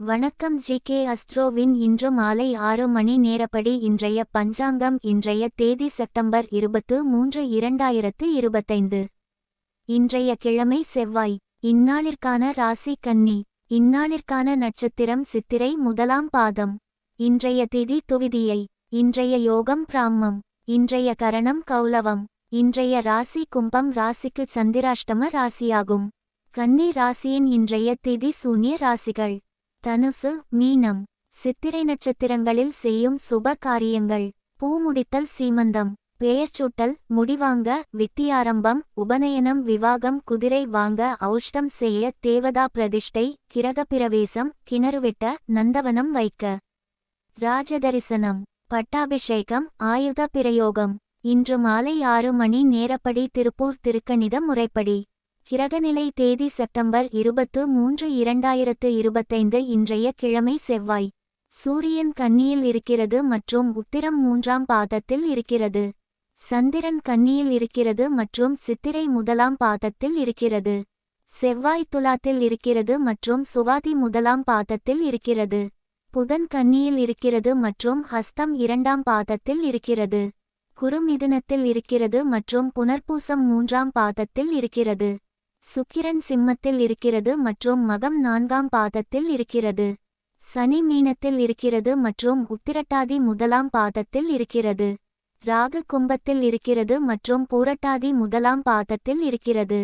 வணக்கம் ஜி.கே. அஸ்ட்ரோவின் இன்று மாலை 6 மணி நேரப்படி இன்றைய பஞ்சாங்கம். இன்றைய தேதி செப்டம்பர் 23, 2025. இன்றைய கிழமை செவ்வாய். இந்நாளிற்கான ராசி கன்னி. இந்நாளிற்கான நட்சத்திரம் சித்திரை முதலாம் பாதம். இன்றைய திதி துவிதியை. இன்றைய யோகம் பிராம்மம். இன்றைய கரணம் கௌலவம். இன்றைய ராசி கும்பம். ராசிக்கு சந்திராஷ்டம ராசியாகும். கன்னி ராசியின் இன்றைய திதி சூன்ய ராசிகள்: தனுசு, மீனம். சித்திரை நட்சத்திரங்களில் செய்யும் சுப காரியங்கள்: பூமுடித்தல், சீமந்தம், பெயர்ச்சூட்டல், முடிவாங்க, வித்தியாரம்பம், உபநயனம், விவாகம், குதிரை வாங்க, ஔஷ்டம் செய்ய, தேவதா பிரதிஷ்டை, கிரகப்பிரவேசம், கிணறுவெட்ட, நந்தவனம் வைக்க, ராஜதரிசனம், பட்டாபிஷேகம், ஆயுத பிரயோகம். இன்று மாலை 6 மணி நேரப்படி திருப்பூர் திருக்கணித முறைப்படி கிரகநிலை தேதி செப்டம்பர் 23, 2025. இன்றைய கிழமை செவ்வாய். சூரியன் கன்னியில் இருக்கிறது மற்றும் உத்திரம் 3ஆம் பாதத்தில் இருக்கிறது. சந்திரன் கன்னியில் இருக்கிறது மற்றும் சித்திரை முதலாம் பாதத்தில் இருக்கிறது. செவ்வாய் துலாத்தில் இருக்கிறது மற்றும் சுவாதி முதலாம் பாதத்தில் இருக்கிறது. புதன் கன்னியில் இருக்கிறது மற்றும் ஹஸ்தம் 2ஆம் பாதத்தில் இருக்கிறது. குரு மிதுனத்தில் இருக்கிறது மற்றும் புனர்பூசம் 3ஆம் பாதத்தில் இருக்கிறது. சுக்கிரன் சிம்மத்தில் இருக்கிறது மற்றும் மகம் 4ஆம் பாதத்தில் இருக்கிறது. சனி மீனத்தில் இருக்கிறது மற்றும் உத்திரட்டாதி முதலாம் பாதத்தில் இருக்கிறது. ராகு கும்பத்தில் இருக்கிறது மற்றும் பூரட்டாதி முதலாம் பாதத்தில் இருக்கிறது.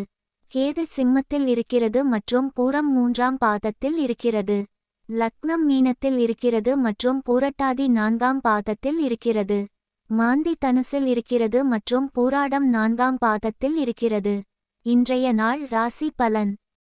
கேது சிம்மத்தில் இருக்கிறது மற்றும் பூரம் 3ஆம் பாதத்தில் இருக்கிறது. லக்னம் மீனத்தில் இருக்கிறது மற்றும் பூரட்டாதி 4ஆம் பாதத்தில் இருக்கிறது. மாந்தி தனுசில் இருக்கிறது மற்றும் பூராடம் 4ஆம் பாதத்தில் இருக்கிறது. இன்றைய நாள் ராசி பலன்.